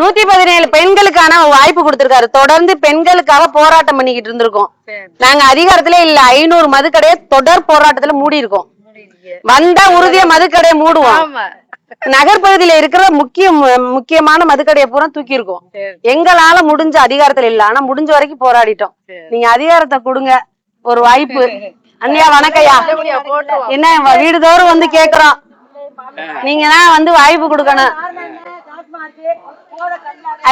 117 பெண்களுக்கான வாய்ப்பு கொடுத்திருக்காரு. தொடர்ந்து பெண்களுக்காக போராட்டம் பண்ணிக்கிட்டு இருந்திருக்கோம். நாங்க அதிகாரத்திலே இல்ல 500 மதுக்கடையை தொடர் போராட்டத்துல மூடி இருக்கோம். வந்தா உறுதியா மதுக்கடையை மூடுவோம். நகர்பகுதியில இருக்கிற முக்கியமான மதுக்கடையை பூரா தூக்கி இருக்கோம். எங்களால முடிஞ்ச அதிகாரத்துல இல்ல, ஆனா முடிஞ்ச வரைக்கும் போராடிட்டோம். நீங்க அதிகாரத்தை கொடுங்க, ஒரு வாய்ப்பு. அண்ணியா வணக்கையா, என்ன வீடுதோறும் வந்து கேக்குறோம், நீங்க தான் வந்து வாய்ப்பு கொடுக்கணும்.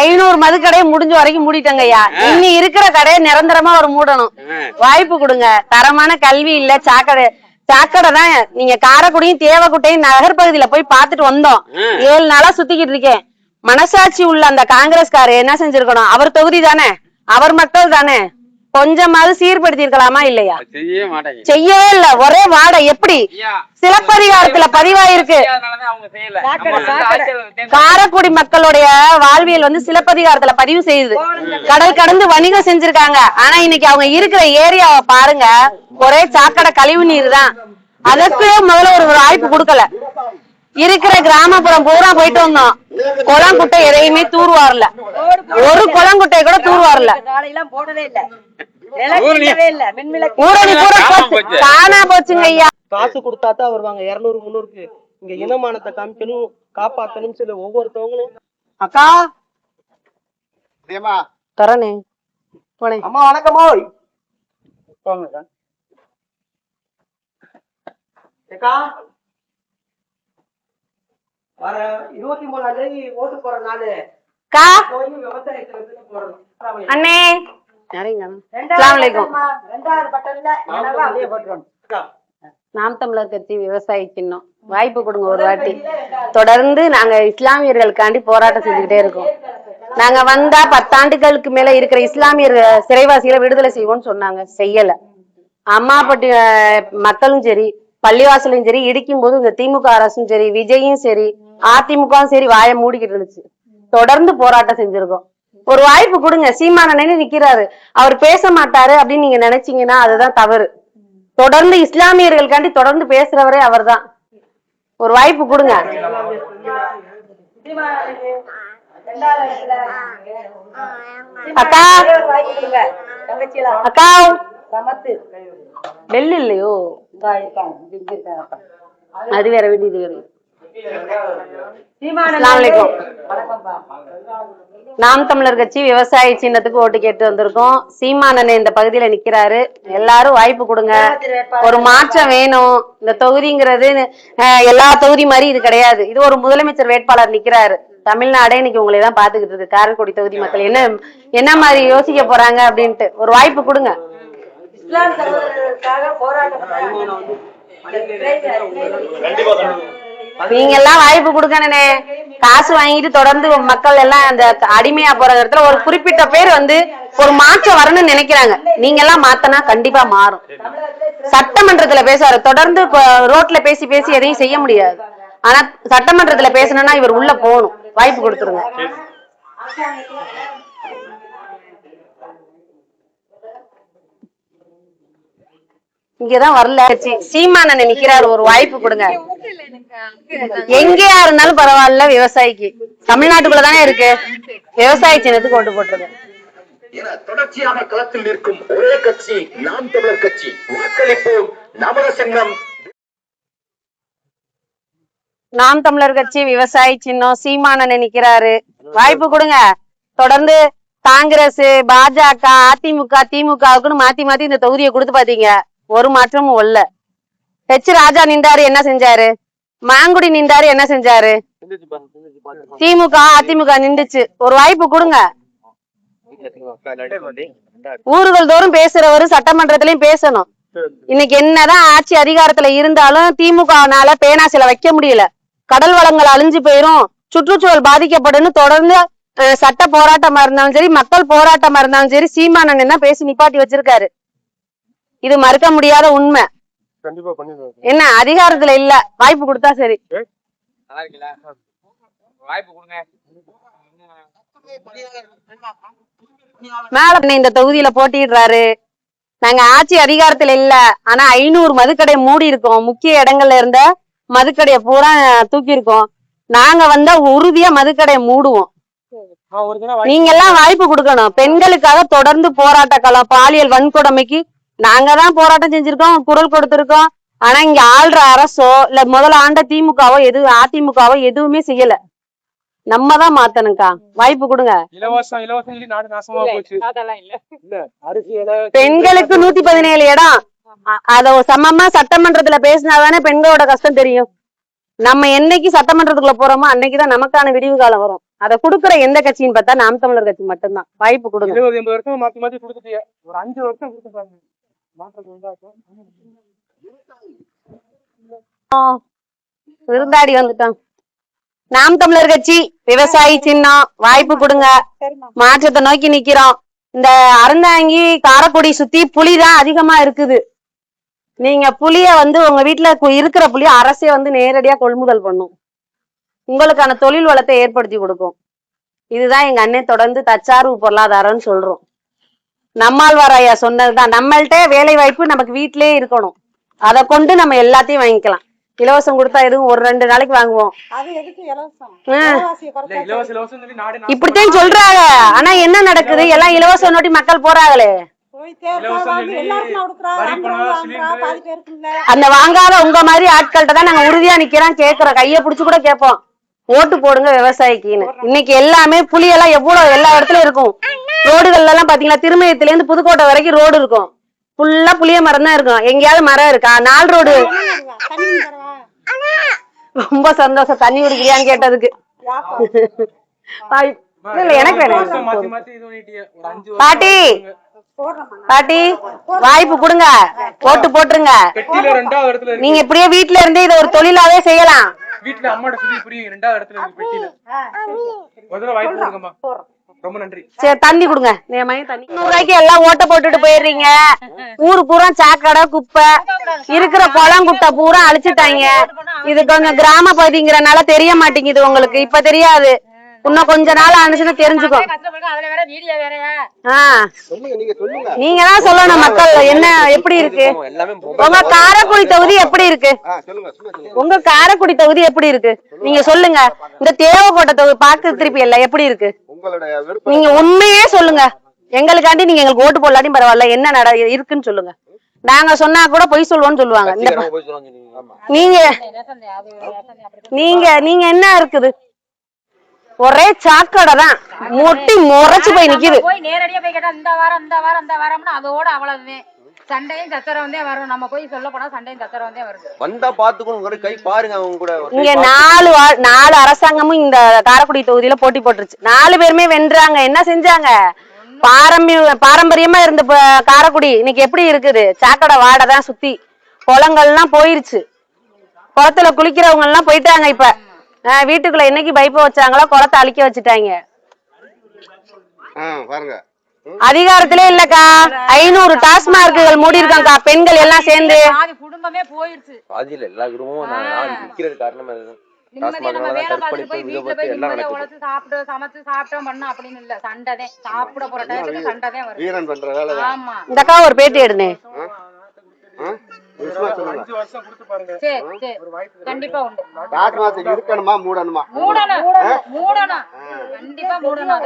500 மதுக்கடையை முடிஞ்ச வரைக்கும் மூடிட்டங்க ஐயா. இன்னி இருக்கிற கடையை நிரந்தரமா ஒரு மூடணும். வாய்ப்பு கொடுங்க. தரமான கல்வி இல்ல, சாக்கடை தான். நீங்க காரைக்குடியும் தேவக்குட்டையும் நகர்பகுதியில போய் பாத்துட்டு வந்தோம். 7 நாளா சுத்திக்கிட்டு இருக்கேன். மனசாட்சி உள்ள அந்த காங்கிரஸ்காரு என்ன செஞ்சிருக்கணும்? அவர் தொகுதி தானே, அவர் மக்கள் தானே, கொஞ்சமாவது சீர்படுத்தி இருக்கலாமா இல்லையா? செய்யவே இல்ல. ஒரே வாடை. எப்படி சிலப்பதிகாரத்துல பதிவாயிருக்கு? காரைக்குடி மக்களுடைய வாழ்வியல் வந்து சிலப்பதிகாரத்துல பதிவு செய்யுது. கடல் கடந்து வணிகம் செஞ்சிருக்காங்க. ஆனா இன்னைக்கு அவங்க இருக்கிற ஏரியாவை பாருங்க, ஒரே சாக்கடை கழிவு நீர் தான். அதற்கு முதல்ல ஒரு வாய்ப்பு கொடுக்கல. இருக்கிற கிராமப்புறம் பூரா போயிட்டு வந்தோம். குளங்குட்டை எதையுமே தூர்வாரல. ஒரு குளங்குட்டை கூட தூர்வாரல. காணா போச்சுங்க ஐயா. காசு கொடுத்தாதான் வருவாங்க. 200 300க்கு இங்க இனமானத்தை காமிக்கணும், காப்பாத்தணும் சொல்லி ஒவ்வொருத்தவங்களும். அக்கா தரனே போனே. அம்மா வணக்கம்மா. போங்க அக்கா. வர 23ஆம் தேதி ஓட்டு போற நாளு விவசாயத்துல போறோம் அண்ணே. நாம் தமிழர் கட்சி விவசாயி சின்னம். வாய்ப்பு கொடுங்க ஒரு வாட்டி. தொடர்ந்து நாங்க இஸ்லாமியர்களுக்காண்டி போராட்டம் செஞ்சுக்கிட்டே இருக்கோம். நாங்க வந்தா 10 ஆண்டுகளுக்கு மேல இருக்கிற இஸ்லாமியர் சிறைவாசிகளை விடுதலை செய்வோம்னு சொன்னாங்க, செய்யல. அம்மாப்பட்டி மக்களும் சரி, பள்ளிவாசலும் சரி, இடிக்கும் போது இந்த திமுக அரசும் சரி, விஜயும் சரி, அதிமுகவும் சரி வாயை மூடிக்கிட்டு இருந்துச்சு. தொடர்ந்து போராட்டம் செஞ்சிருக்கோம். ஒரு வாய்ப்பு கொடுங்க. சீமானனே நிக்கிறாரு, அவர் பேச மாட்டாரு அப்படின்னு நீங்க நினைச்சீங்கன்னா அதுதான் தவறு. தொடர்ந்து இஸ்லாமியர்களுக்காண்டி தொடர்ந்து பேசுறவரே அவர் தான். ஒரு வாய்ப்பு கொடுங்க. அக்கா அக்கா பெல் இல்லையோ? அது வேற வீடு, இது வேற. நாம் தமிழர் கட்சி விவசாய சின்னத்துக்கு ஓட்டு கேட்டு வந்திருக்கோம். சீமானன் இந்த பகுதியில நிக்கிறாரு. எல்லாரும் வாய்ப்பு கொடுங்க. ஒரு மாற்றம் வேணும். இந்த தொகுதிங்கிறது எல்லா தொகுதி மாதிரி இது கிடையாது. இது ஒரு முதலமைச்சர் வேட்பாளர் நிக்கிறாரு. தமிழ்நாடே இன்னைக்கு உங்களை தான் பாத்துக்கிட்டு இருக்கு. காரைக்குடி தொகுதி மக்கள் என்ன மாதிரி யோசிக்க போறாங்க அப்படின்ட்டு ஒரு வாய்ப்பு கொடுங்க. நீங்க எல்லாம் வாய்ப்பு கொடுக்கணுனே. காசு வாங்கிட்டு தொடர்ந்து மக்கள் எல்லாம் அந்த அடிமையா போற இடத்துல ஒரு குறிப்பிட்ட பேர் வந்து ஒரு மாற்றம் வரணும்னு நினைக்கிறாங்க. நீங்க எல்லாம் மாத்தனா கண்டிப்பா மாறும். சட்டமன்றத்துல பேசுறாரு, தொடர்ந்து ரோட்ல பேசி பேசி எதையும் செய்ய முடியாது. ஆனா சட்டமன்றத்துல பேசணும்னா இவர் உள்ள போகணும். வாய்ப்பு கொடுத்துருங்க. இங்கதான் வரல. சீமானன் நிக்கிறாரு, ஒரு வாய்ப்பு கொடுங்க. எங்கேயா இருந்தாலும் பரவாயில்ல, விவசாயிக்கு தமிழ்நாட்டுக்குள்ளதானே இருக்கு. விவசாய சின்னத்துக்கு ஓட்டு போட்டுருங்க. தொடர்ச்சியாக களத்தில் நிற்கும் ஒரே கட்சி நாம் தமிழர் கட்சி. வாக்களிப்போம் நமது சின்னம். நாம் தமிழர் கட்சி விவசாய சின்னம். சீமானன் நிக்கிறாரு, வாய்ப்பு கொடுங்க. தொடர்ந்து காங்கிரஸ், பாஜக, அதிமுக, திமுகவுக்குன்னு மாத்தி மாத்தி இந்த தொகுதியை கொடுத்து பாத்தீங்க, ஒரு மாற்றமும் இல்ல. ராஜா நின்றாரு, என்ன செஞ்சாரு? மாங்குடி நின்றாரு, என்ன செஞ்சாரு? திமுக அதிமுக நின்றுச்சு. ஒரு வாய்ப்பு கொடுங்க. ஊர்கள் தோறும் பேசுறவரு சட்டமன்றத்திலயும் பேசணும். இன்னைக்கு என்னதான் ஆட்சி அதிகாரத்துல இருந்தாலும் திமுகனால பேனா சில வைக்க முடியல. கடல் வளங்கள் அழிஞ்சு போயிரும், சுற்றுச்சூழல் பாதிக்கப்படும். தொடர்ந்து சட்ட போராட்டமா இருந்தாலும் சரி, மக்கள் போராட்டமா இருந்தாலும் சரி, சீமானன் என்ன பேசி நிப்பாட்டி வச்சிருக்காரு. இது மறுக்க முடியாத உண்மை. என்ன அதிகாரத்துல இல்ல, வாய்ப்பு கொடுத்தா சரி. மேல இந்த தொகுதியில போட்டிடுறாரு. நாங்க ஆட்சி அதிகாரத்துல இல்ல, ஆனா 500 மதுக்கடை மூடி இருக்கோம். முக்கிய இடங்கள்ல இருந்த மதுக்கடையை பூரா தூக்கி இருக்கோம். நாங்க வந்தா உறுதியா மதுக்கடையை மூடுவோம். நீங்க எல்லாம் வாய்ப்பு கொடுக்கணும். பெண்களுக்காக தொடர்ந்து போராட்ட களம். பாலியல் வன்கொடுமைக்கு நாங்க தான் போராட்டம் செஞ்சிருக்கோம், குரல் கொடுத்திருக்கோம். ஆனா இங்க ஆள்ற அரசோ இல்ல முதல்ல ஆண்ட திமுகவோ அதிமுகவோ எதுவுமே செய்யல. நம்ம தான் மாத்தணும்க்கா. வாய்ப்பு கொடுங்க. பெண்களுக்கு 117 இடம் அத சமமா சட்டமன்றத்துல பேசினாதானே பெண்களோட கஷ்டம் தெரியும். நம்ம என்னைக்கு சட்டமன்றத்துக்குள்ள போறோமோ அன்னைக்குதான் நமக்கான விடிவு காலம் வரும். அதை கொடுக்குற எந்த கட்சின்னு பார்த்தா நாம் தமிழர் கட்சி மட்டும்தான். வாய்ப்பு கொடுங்க. 70 வருஷம் மாத்தி மாத்தி கொடுத்துட்டிய, ஒரு 5 வருஷம் கொடுத்து விருந்தாடி வந்துட்டோம். நாம் தமிழர் கட்சி விவசாயி சின்னம். வாய்ப்பு கொடுங்க. மாற்றத்தை நோக்கி நிக்கிறோம். இந்த அறந்தாங்கி காரைக்குடி சுத்தி புலிதான் அதிகமா இருக்குது. நீங்க புலிய உங்க வீட்டுல இருக்கிற புலிய அரசே நேரடியா கொள்முதல் பண்ணும். உங்களுக்கான தொழில் வளத்தை ஏற்படுத்தி கொடுக்கும். இதுதான் எங்க அண்ணன் தொடர்ந்து தற்சார்பு பொருளாதாரம்னு சொல்றோம். நம்மாழ்வார் ஐயா சொன்னதுதான். நம்மள்ட்ட வேலை வாய்ப்பு நமக்கு வீட்டிலேயே இருக்கணும். அதை கொண்டு நம்ம எல்லாத்தையும் வாங்கிக்கலாம். இலவசம் கொடுத்தா எதுவும் ஒரு 2 நாளைக்கு வாங்குவோம். இப்படித்தான் சொல்றாங்க. ஆனா என்ன நடக்குது? எல்லாம் இலவசம் நோட்டி மக்கள் போறாங்களே. அந்த வாங்காத உங்க மாதிரி ஆட்கள்கிட்ட தான் நாங்க உறுதியா நிக்கிறோம். கேக்குறோம், கைய புடிச்சு கூட கேட்போம், ஓட்டு போடுங்க விவசாயிக்குன்னு. இன்னைக்கு எல்லாமே புலியெல்லாம் எவ்வளவு எல்லா இடத்துலயும் இருக்கும். ரோடுகள்ல எல்லாம் பாத்தீங்களா, திருமயத்துல இருந்து புதுக்கோட்டை வரைக்கும் ரோடு இருக்கும். ஃபுல்லா புளிய மரம் தான் இருக்கும். எங்கேயாவது மரம் இருக்கா? 4 ரோடு. ரொம்ப சந்தோஷம். தண்ணி குடிக்கிறியான்னு கேட்டதுக்கு. எனக்கு வேணும் பாட்டி. பாட்டி வாய்ப்பு கொடுங்க, ஓட்டு போட்டுருங்க. நீங்க இப்படியே வீட்டுல இருந்தே இதை ஒரு தொழிலாவே செய்யலாம். வீட்டுல அம்மாட்ட சொல்லி புரியும் 2வது இடத்துல இருக்கு பெட்டியில. முதல்ல வாய்ப்பு கொடுங்கம்மா. ரொம்ப நன்றி. சரி தண்ணி கொடுங்க. 100 ரூபாய்க்கு எல்லாம் ஓட்ட போட்டுட்டு போயிடுறீங்க. ஊரு பூரா சாக்கடை குப்பை இருக்கிற குளம் குட்டை பூரா அழிச்சுட்டாங்க. இது கொஞ்சம் கிராம பகுதிங்கிறனால தெரிய மாட்டேங்குது உங்களுக்கு. இப்ப தெரியாது, இன்னும் கொஞ்ச நாள் ஆனிச்சுன்னா தெரிஞ்சுக்கும். நீங்க தான் சொல்லணும் மக்கள் என்ன எப்படி இருக்கு. உங்க காரைக்குடி தொகுதி எப்படி இருக்கு? உங்க காரைக்குடி தொகுதி எப்படி இருக்கு நீங்க சொல்லுங்க. இந்த தேவக்கோட்டை தொகுதி பாக்கு திருப்பி எல்லாம் எப்படி இருக்கு? நீங்க உண்மையே சொல்லுங்க. எங்களுக்காண்டி நீங்க எங்களுக்கு ஓட்டு போடலாட்டியும் பரவாயில்ல, என்ன இருக்குன்னு சொல்லுங்க. நாங்க சொன்னா கூட பொய் சொல்லுவோம்னு சொல்லுவாங்க. நீங்க நீங்க நீங்க என்ன இருக்குது? ஒரே சாக்கடை தான், மொட்டி முறைச்சு போய் நிக்குது. நேரடியா போய் கேட்டா இந்த வாரம்னு அதோட அவ்வளவுதான். சண்டையும் சச்சரவும் தான் வரும். நம்ம போய் சொல்ல போனா சண்டையும் சச்சரவும் தான் வருது. வந்தா பாத்துக்கணும், கை பாருங்க. அவங்க கூட இங்க 4 அரசாங்கமும் இந்த காரைக்குடி தொகுதியில போட்டி போட்டுருச்சு. 4 பேருமே வென்றாங்க. என்ன செஞ்சாங்க? பாரம்பரியமா இருந்த காரைக்குடி இன்னைக்கு எப்படி இருக்குது? சாக்கடை வாடை தான் சுத்தி. குளங்கள்லாம் போயிருச்சு. குளத்துல குளிக்கிறவங்க எல்லாம் போயிட்டாங்க. இப்ப வீட்டுக்குள்ள என்னைக்கு பைப்ப வச்சாங்களோ குளத்தை அழிக்க வச்சுட்டாங்க. அதிகாரத்திலே இல்லக்கா. 500 டாஸ்மார்க்குகள் மூடி இருக்காங்கக்கா. பெண்கள் எல்லாம் சேர்ந்து குடும்பமே போயிருச்சு. பாதியில எல்லா குடும்பமும் நிக்கிறது காரணம் அதுதான். சாப்பிட போற டயத்துக்கு சண்டை வரும். ஆமா, இந்த அக்கா ஒரு பேட்டி எடுனே. கண்டிப்பா உண்டு. இருக்கணுமா மூடணுமா? கண்டிப்பா மூடணும்.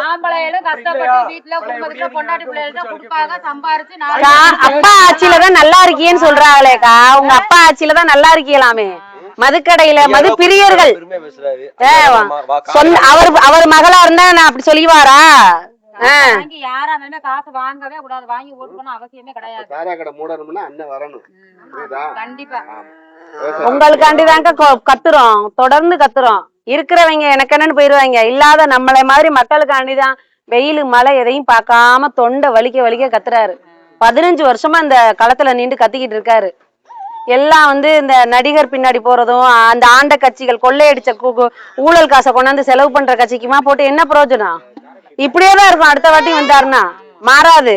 ஆம்பளைகளும் கஷ்டப்பட்டு வீட்டுல குடும்பத்துக்கு பொண்டாட்டி பிள்ளைகளுக்கு கொடுப்பாங்க, சம்பாரிச்சு. அப்பா ஆட்சியில தான் நல்லா இருக்கீன்னு சொல்றாங்களேக்கா. உங்க அப்பா ஆட்சியில தான் நல்லா இருக்கீங்களாமே. மதுக்கடையில மது பிரியர்கள் அவர் மகளா இருந்தா நான் அப்படி சொல்லிவாரா? யாரா இருந்தாலுமே காசு வாங்கவே கூடாது, வாங்கி ஓட்டு பண்ண அவசியமே கிடையாது. கண்டிப்பா உங்களுக்காண்டிதாங்க கத்துறோம், தொடர்ந்து கத்துறோம். இருக்கிறவங்க எனக்கு என்னன்னு போயிருவாங்க. இல்லாத நம்மளை மாதிரி மக்களுக்காண்டிதான் வெயில் மழை எதையும் பார்க்காம தொண்டை வலிக்க வலிக்க கத்துறாரு. 15 வருஷமா இந்த களத்துல நின்று கத்திக்கிட்டு இருக்காரு. எல்லாம் இந்த நடிகர் பின்னாடி போறதும், அந்த ஆண்ட கட்சிகள் கொள்ளையடிச்ச ஊழல் காசை கொண்டாந்து செலவு பண்ற கட்சிக்குமா போட்டு என்ன பிரயோஜனம்? இப்படியேதான் இருக்கும். அடுத்த வாட்டி வந்தாருன்னா மாறாது.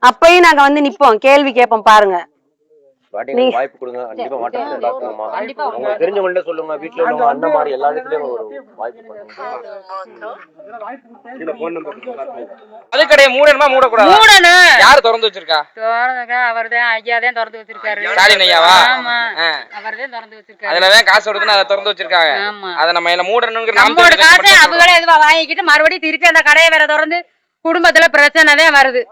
அப்பயும் நாங்க நிப்போம், கேள்வி கேட்போம். பாருங்க, வாட்டிக்கு வாய்ப்பு கொடுங்க. கண்டிப்பா மாற்றத்தை பார்க்கணுமா? உங்களுக்கு தெரிஞ்சவங்கள்ட்ட சொல்லுங்க, வீட்டுல உள்ளவங்க அண்ணன் மாதிரி எல்லா இடத்துலயும் ஒரு வாய்ப்பு பண்ணுங்க. அது கடையை மூடணுமா மூடக்கூடாது? மூடணும். யாரு திறந்து வச்சிருக்கா? அவர்தான் ஐயாதான் திறந்து வச்சிருக்காரு. ஸ்டாலின் ஐயாவா? ஆமா, அவர்தான் திறந்து வச்சிருக்காரு. அதுலதான் காசு கொடுத்துன்னு அதை திறந்து வச்சிருக்காங்க. ஆமா, அதை நம்ம என்ன மூடணுங்கிற நம்மளோட காசை அவங்களே எதுவா வாங்கிக்கிட்டு மறுபடியும் திருப்பி அந்த கடையை வேற திறந்து குடும்பத்துல பிரச்சனை தான் வருது.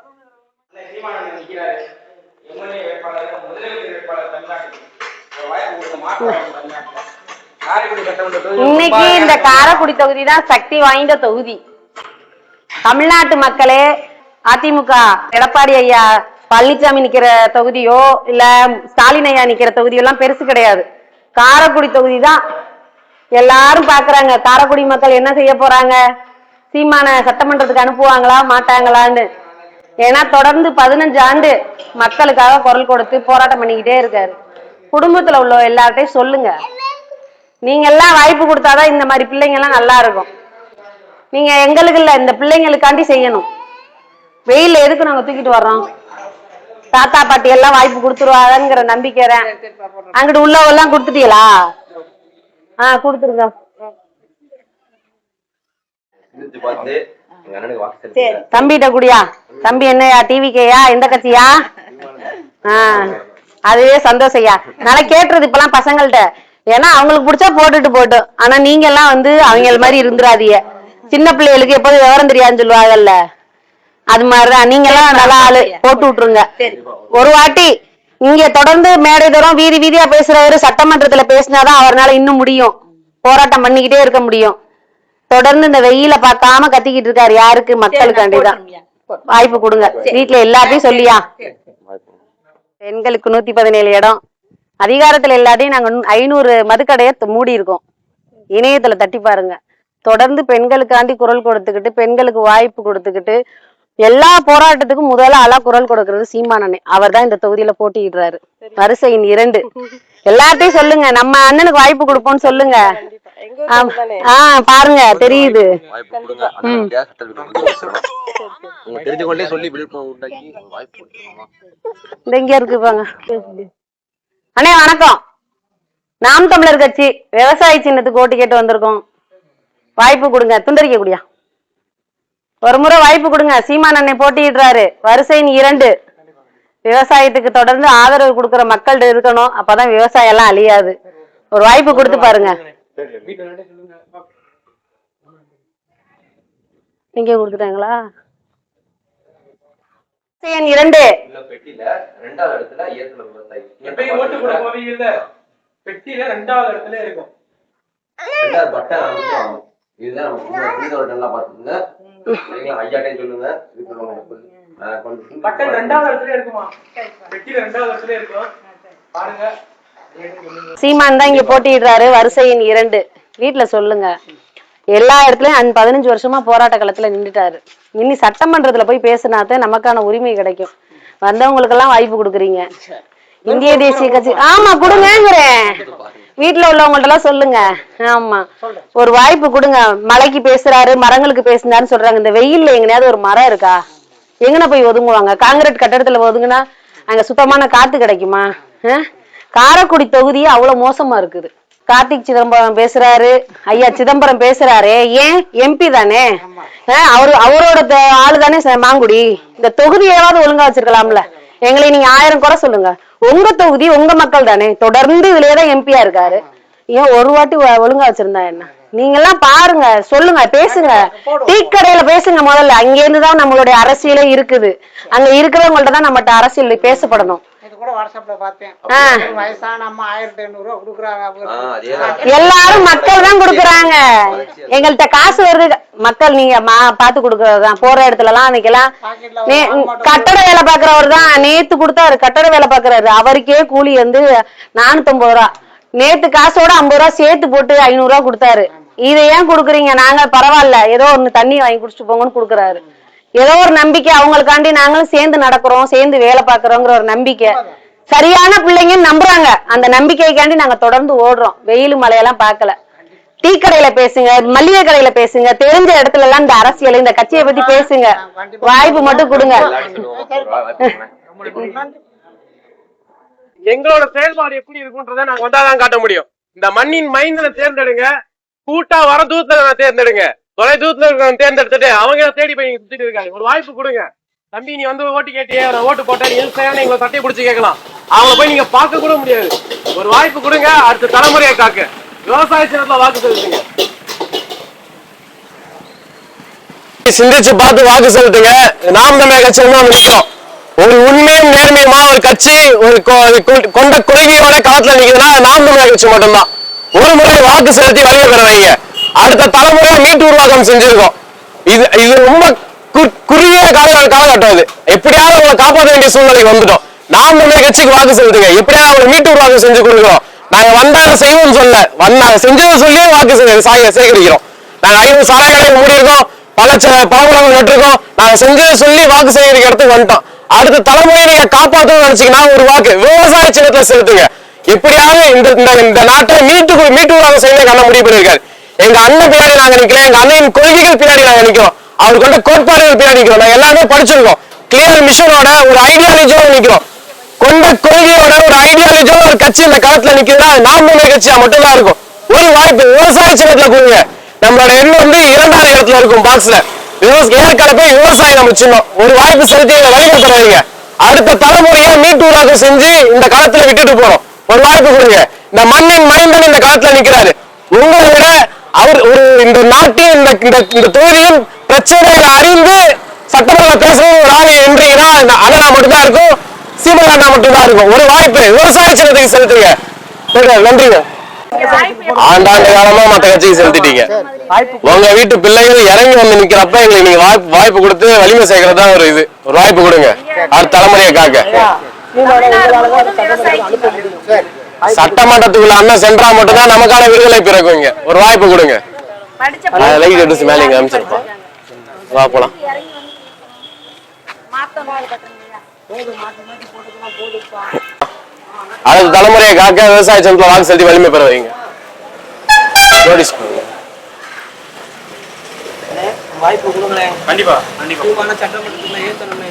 இன்னைக்கு இந்த காரைக்குடி தொகுதி தான் சக்தி வாய்ந்த தொகுதி. தமிழ்நாட்டு மக்களே, அதிமுக எடப்பாடி ஐயா பழனிசாமி நிக்கிற தொகுதியோ இல்ல ஸ்டாலின் ஐயா நிக்கிற தொகுதியோ எல்லாம் பெருசு கிடையாது. காரைக்குடி தொகுதி தான் எல்லாரும் பாக்குறாங்க. காரைக்குடி மக்கள் என்ன செய்ய போறாங்க, சீமான சட்டமன்றத்துக்கு அனுப்புவாங்களா மாட்டாங்களான்னு. ஏன்னா தொடர்ந்து 15 ஆண்டு மக்களுக்காக குரல் கொடுத்து போராட்டம் பண்ணிக்கிட்டே இருக்காரு. குடும்பத்துல உள்ள எல்லார்ட்டையும் சொல்லுங்க, நீங்க எல்லாம் வாய்ப்பு கொடுத்தாதான் இந்த மாதிரி பிள்ளைங்க எல்லாம் நல்லா இருக்கும். நீங்க எங்களுக்கு இல்ல, இந்த பிள்ளைங்களுக்காண்டி செய்யணும். வெயில்ல எதுக்கு நாங்க தூக்கிட்டு வர்றோம்? தாத்தா பாட்டி எல்லாம் வாய்ப்பு கொடுத்துருவாங்கங்கிற நம்பிக்கை தான். அங்கிட்டு உள்ளவெல்லாம் கொடுத்துட்டீங்களா? கொடுத்துருங்க. பார்த்து எங்க அண்ணனுக்கு வாக்கு சரி, தம்பிகிட்ட கூடியா? தம்பி என்னையா டிவிக்கையா எந்த கட்சியா? அதுவே சந்தோஷையா. நல்லா கேட்டுறது இப்பெல்லாம் பசங்கள்ட்ட. ஏன்னா அவங்களுக்கு பிடிச்சா போட்டுட்டு போட்டோம். ஆனா நீங்க எல்லாம் வந்து அவங்க மாதிரி இருந்துராதீங்க. சின்ன பிள்ளைகளுக்கு எப்போதும் விவரம் தெரியாதுன்னு சொல்லுவாங்கல்ல, அது மாதிரிதான் நீங்க எல்லாம் நல்லா ஆளு போட்டு விட்டுருங்க. ஒரு வாட்டி இங்க தொடர்ந்து மேடை தூரம் வீதி வீதியா பேசுறவரு சட்டமன்றத்துல பேசினாதான் அவரால் இன்னும் முடியும், போராட்டம் பண்ணிக்கிட்டே இருக்க முடியும். தொடர்ந்து இந்த வெயில பார்க்காம கத்திக்கிட்டு இருக்காரு. யாருக்கு? மக்களுக்காண்டிதான். வாய்ப்பு கொடுங்க. வீட்டுல எல்லாத்தையும் சொல்லியா, பெண்களுக்கு 117 இடம், அதிகாரத்துல எல்லாத்தையும் நாங்க 500 மதுக்கடையை மூடி இருக்கோம். இணையத்துல தட்டி பாருங்க. தொடர்ந்து பெண்களுக்காண்டி குரல் கொடுத்துக்கிட்டு, பெண்களுக்கு வாய்ப்பு கொடுத்துக்கிட்டு, எல்லா போராட்டத்துக்கும் முதல்ல ஆளா குரல் கொடுக்கறது சீமானண்ணே. அவர் தான் இந்த தொகுதியில போட்டியிடுறாரு. வரிசையின் 2. எல்லார்ட்டையும் சொல்லுங்க, நம்ம அண்ணனுக்கு வாய்ப்பு கொடுப்போம்னு சொல்லுங்க. பாருங்க தெரியுது. வாய்ப்பு கொடுங்க. உங்க தெரிஞ்சவங்கள்ட்டே சொல்லி விழுப்புரம் உண்டாக்கி வாய்ப்பு கொடுத்துருமா? இந்த இங்க இருக்கு பாங்க. அண்ணே வணக்கம். நாம் தமிழர் கட்சி விவசாய சின்னத்துக்கு ஓட்டு கேட்டு வந்திருக்கோம். வாய்ப்பு கொடுங்க. துண்டறிக்க கூடியா? ஒரு முறை வாய்ப்பு கொடுங்க. சீமான் அண்ணே போட்டியிடுறாரு. வரிசையின் 2. விவசாயத்துக்கு தொடர்ந்து ஆதரவு கொடுக்கிற மக்கள் இருக்கணும். அப்பதான் விவசாயம் எல்லாம் அழியாது. ஒரு வாய்ப்பு கொடுத்து பாருங்க. இங்க கொடுத்துட்டாங்களா? 2 பெட்டியில 2வது இடத்துல ஏற்கனவே விவசாயி எப்பயும் ஓட்டு போட போவீங்கல்ல, பெட்டியில 2வது இடத்துல இருக்கும். 2வது பட்டன் அனுப்புவாங்க. இதுதான் நம்ம புரிதல் நல்லா பாத்துங்க. ஐயாட்டே சொல்லுங்க. பட்டன் 2வது இடத்துல இருக்குமா? பெட்டியில 2வது இடத்துல இருக்கும் பாருங்க. சீமான் தான் இங்க போட்டியிடுறாரு. வரிசையின் 2. வீட்டுல சொல்லுங்க. எல்லா இடத்துலயும் 15 வருஷமா போராட்ட களத்துல நின்றுட்டாரு. இனி சட்டமன்றத்துல போய் பேசினாதான் நமக்கான உரிமை கிடைக்கும். வந்தவங்களுக்கு எல்லாம் வாய்ப்பு கொடுக்குறீங்க. இந்திய தேசிய கட்சி ஆமா கொடுங்கிறேன். வீட்டுல உள்ளவங்கள்ட்ட எல்லாம் சொல்லுங்க. ஆமா ஒரு வாய்ப்பு கொடுங்க. மலைக்கு பேசுறாரு, மரங்களுக்கு பேசுனாருன்னு சொல்றாங்க. இந்த வெயில்ல எங்கனையாவது ஒரு மரம் இருக்கா? எங்கன போய் ஒதுங்குவாங்க? காங்கிரீட் கட்டடத்துல ஒதுங்குனா அங்க சுத்தமான காத்து கிடைக்குமா? காரைக்குடி தொகுதி அவ்வளவு மோசமா இருக்குது. கார்த்திக் சிதம்பரம் பேசுறாரு, ஐயா சிதம்பரம் பேசுறாரு. ஏன்? எம்பி தானே, அவரோட ஆளு தானே மாங்குடி. இந்த தொகுதியாவது ஒழுங்கா வச்சிருக்கலாம்ல. எங்களை நீங்க 1000 குறை சொல்லுங்க, உங்க தொகுதி உங்க மக்கள் தானே. தொடர்ந்து இதுலயேதான் எம்பியா இருக்காரு. ஏன் ஒரு வாட்டி ஒழுங்கா வச்சிருந்தா என்ன? நீங்க எல்லாம் பாருங்க, சொல்லுங்க, பேசுங்க. டீ கடையில பேசுங்க முதல்ல. அங்க இருந்துதான் நம்மளுடைய அரசியலே இருக்குது. அங்க இருக்கிறவங்கள்ட்ட தான் நம்மகிட்ட அரசியல் பேசப்படணும். எல்லாரும் மக்கள் தான் கொடுக்குறாங்க. எங்கள்கிட்ட காசு வருது. மக்கள் நீங்க பாத்து கொடுக்கறதுதான். போற இடத்துல எல்லாம் அன்னைக்கெல்லாம் கட்டட வேலை பாக்குறவர் தான் நேத்து கொடுத்தாரு. கட்டட வேலை பாக்குறாரு. அவருக்கே கூலி வந்து 450 ரூபா. நேத்து காசோட 50 ரூபா சேர்த்து போட்டு 500 ரூபா கொடுத்தாரு. இதை ஏன் கொடுக்குறீங்க? நாங்க பரவாயில்ல, ஏதோ ஒண்ணு தண்ணி வாங்கி குடிச்சுட்டு போங்கன்னு கொடுக்குறாரு. ஏதோ ஒரு நம்பிக்கை. அவங்களுக்காண்டி நாங்களும் சேர்ந்து நடக்கிறோம், சேர்ந்து வேலை பாக்குறோங்கிற ஒரு நம்பிக்கை. சரியான பிள்ளைங்கன்னு நம்புறாங்க. அந்த நம்பிக்கைக்காண்டி நாங்க தொடர்ந்து ஓடுறோம். வெயில் மழையெல்லாம் பாக்கல. டீ கடையில பேசுங்க, மல்லிகை கடையில பேசுங்க, தெரிஞ்ச இடத்துல எல்லாம் இந்த அரசியல் இந்த கட்சியை பத்தி பேசுங்க. வாய்ப்பு மட்டும் கொடுங்க. எங்களோட செயல்பாடு எப்படி இருக்குன்றதை நாங்க வந்தாதான் காட்ட முடியும். இந்த மண்ணின் மைந்தனை தேர்ந்தெடுங்க, கூட்டா வர தூரத்துல தேர்ந்தெடுங்க, தொலை தூரத்துல தேர்ந்தெடுத்துட்டு அவங்க தேடி போய் நீங்க சுத்திட்டு இருக்காங்க. ஒரு வாய்ப்பு கொடுங்க. தம்பி நீ வந்து ஓட்டு கேட்டியே, நான் ஓட்டு போட்டேன், எல்சையான எங்களை தட்டை பிடிச்சி கேட்கலாம். அவங்கள போய் நீங்க பார்க்க கூட முடியாது. ஒரு வாய்ப்பு கொடுங்க, அடுத்த தலைமுறையை காக்க. விவசாய சின்னத்துல வாக்கு செலுத்துங்க. சிந்திச்சு பார்த்து வாக்கு செலுத்துங்க. நாம் தமிழர் கட்சி வந்து நிற்கிறோம். ஒரு உண்மையும் நேர்மையுமா ஒரு கட்சி ஒரு கொண்ட கொள்கையோட களத்துல நிக்குதுன்னா நாம் தமிழர் கட்சி மட்டும்தான். ஒரு முறை வாக்கு செலுத்தி வலிமை பெற வைங்க. அடுத்த தலைமுறையை மீட்டு உருவாக்கம் செஞ்சிருக்கோம். இது ரொம்ப குறுகிய காலகட்டம். இது எப்படியாவது அவங்களை காப்பாற்ற வேண்டிய சூழ்நிலைக்கு வந்துட்டோம். நாம் தமிழர் கட்சிக்கு வாக்கு செலுத்துங்க. எப்படியாவது அவங்களை மீட்டு உருவாக்கம் செஞ்சு கொடுக்கிறோம். நாங்க வந்தாங்க செய்வோம் சொல்ல வந்தாங்க செஞ்சதை சொல்லியே வாக்கு சேகரிக்கிறோம். நாங்க 500 சாராய கடையை மூடி இருக்கோம், பழமரங்கள் நட்டிருக்கோம். நாங்க செஞ்சதை சொல்லி வாக்கு சேகரிக்க இடத்துக்கு வந்துட்டோம். அடுத்த தலைமுறையை நீங்க காப்பாற்றணும்னு நினைச்சீங்கன்னா ஒரு வாக்கு விவசாய சின்னத்துல செலுத்துங்க. எப்படியாவது இந்த நாட்டை மீட்டு உருவாக்கம் செய்ய கண்ண முடிவு பண்ணிருக்காரு. எங்க அண்ணன் பின்னாடி நாங்க நிக்கிறோம், எங்க அண்ணன் கொள்கைகள் பின்னாடி நாங்க நிக்கிறோம், அவர் கொண்ட கோட்பாடுகள் பின்னாடி நிக்கிறோம். நாங்க எல்லாமே படிச்சிருக்கோம். கிளியர் மிஷனோட ஒரு ஐடியாலஜியோட நிக்கிறோம். கொண்ட கொள்கையோட ஒரு ஐடியாலஜியோட ஒரு கட்சி இந்த காலத்துல நிக்குதுன்னா அது நாம் தமிழர் கட்சியா மட்டும்தான் இருக்கும். ஒரு வாய்ப்பு விவசாய சின்னத்துல கொடுங்க. நம்மளோட எண்ணம் வந்து 2வது இடத்துல இருக்கும் பாக்ஸ்ல. ஏற்கனவே போய் விவசாயம் நம்ம சின்னம். ஒரு வாய்ப்பு செலுத்தி வழிமுறை வைங்க. அடுத்த தலைமுறையை மீட்டு உருவாக்கம் செஞ்சு இந்த காலத்துல விட்டுட்டு போறோம். ஒரு வாய்ப்பு கொடுங்க. இந்த மண்ணின் மைந்தன் இந்த காலத்துல நிக்கிறாரு. உங்களை விட அவர் ஒரு இந்த நாட்டின் இந்த தொகுதியின் பிரச்சனைகளை அறிந்து சட்டமன்ற பேசுறது ஒரு ஆள் என்றீங்கன்னா இந்த அண்ணா மட்டும்தான் இருக்கும், சீமன் அண்ணா மட்டும்தான் இருக்கும். ஒரு வாய்ப்பு விவசாய சின்னத்துக்கு செலுத்துங்க. நன்றிங்க. ஆண்டாண்டு காலமா மத்த கட்சிக்கு செலுத்திட்டீங்க. உங்க வீட்டு பிள்ளைகள் இறங்கி வந்து நிக்கிறப்ப எங்களுக்கு நீங்க வாய்ப்பு கொடுத்து வலிமை சேர்க்கறதா ஒரு வாய்ப்பு கொடுங்க. அடுத்த தலைமுறையை காக்க. சட்டமன்றத்துக்குள்ள அண்ணன் சென்றா மட்டும்தான் நமக்கான விடுதலை பிறக்கும். இங்க ஒரு வாய்ப்பு கொடுங்க. லைட் எடுத்து மேலே இங்க அமைச்சிருப்போம். வா போலாம். அடுத்த தலைமுறையை காக்க விவசாய சங்கத்துல வாக்கு செலுத்தி வலிமை பெற வைங்க. வாய்ப்பு கொடுங்களேன். கண்டிப்பா சட்டமன்றத்துல ஏத்தணுமே.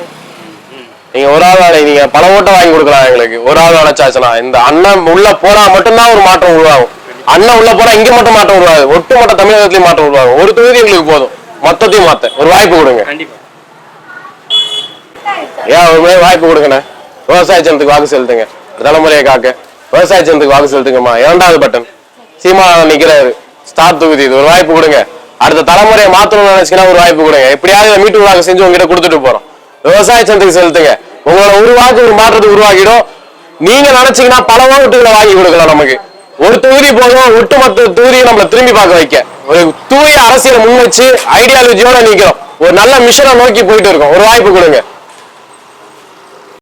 நீங்க ஒரு ஆள் நீங்க பல ஓட்டை வாங்கி கொடுக்கலாம் எங்களுக்கு. ஒரு ஆள் அடைச்சாச்சுன்னா இந்த அண்ணன் உள்ள போனா மட்டும்தான் ஒரு மாற்றம் உருவாகும். அண்ணன் உள்ள போனா இங்க மட்டும் மாற்றம் உருவாது, ஒட்டுமொத்த தமிழகத்திலயும் மாற்றம் உருவாகும். ஒரு தொகுதி எங்களுக்கு போதும், மொத்தத்தையும் மாத்த ஒரு வாய்ப்பு கொடுங்க. ஏன் ஒரு மாதிரி வாய்ப்பு கொடுங்கண்ணே. விவசாய சின்னத்துக்கு வாக்கு செலுத்துங்க. தலைமுறையை காக்க விவசாய சின்னத்துக்கு வாக்கு செலுத்துங்கம்மா. 2வது பட்டன் சீமா நிக்கிறாரு. ஸ்டார் தொகுதி. இது ஒரு வாய்ப்பு கொடுங்க. அடுத்த தலைமுறையை மாற்றணும்னு நினைச்சீங்கன்னா ஒரு வாய்ப்பு கொடுங்க. எப்படியாவது மீட்டு உருவாக்கம் செஞ்சு உங்ககிட்ட கொடுத்துட்டு போறோம். விவசாய சின்னத்துக்கு செலுத்துங்க. உங்களோட உருவாக்கு ஒரு மாற்றத்தை உருவாக்கிடும். நீங்க நினைச்சீங்கன்னா பல ஓட்டுகளை வாங்கி கொடுக்கலாம். நமக்கு ஒரு தொகுதி போதும், ஒட்டுமொத்த தொகுதியை நம்மள திரும்பி பார்க்க வைக்க ஒரு தூய அரசியலை முன் வச்சு ஐடியாலஜியோட நிக்கிறோம். ஒரு நல்ல மிஷனை நோக்கி போயிட்டு இருக்கோம். ஒரு வாய்ப்பு கொடுங்க.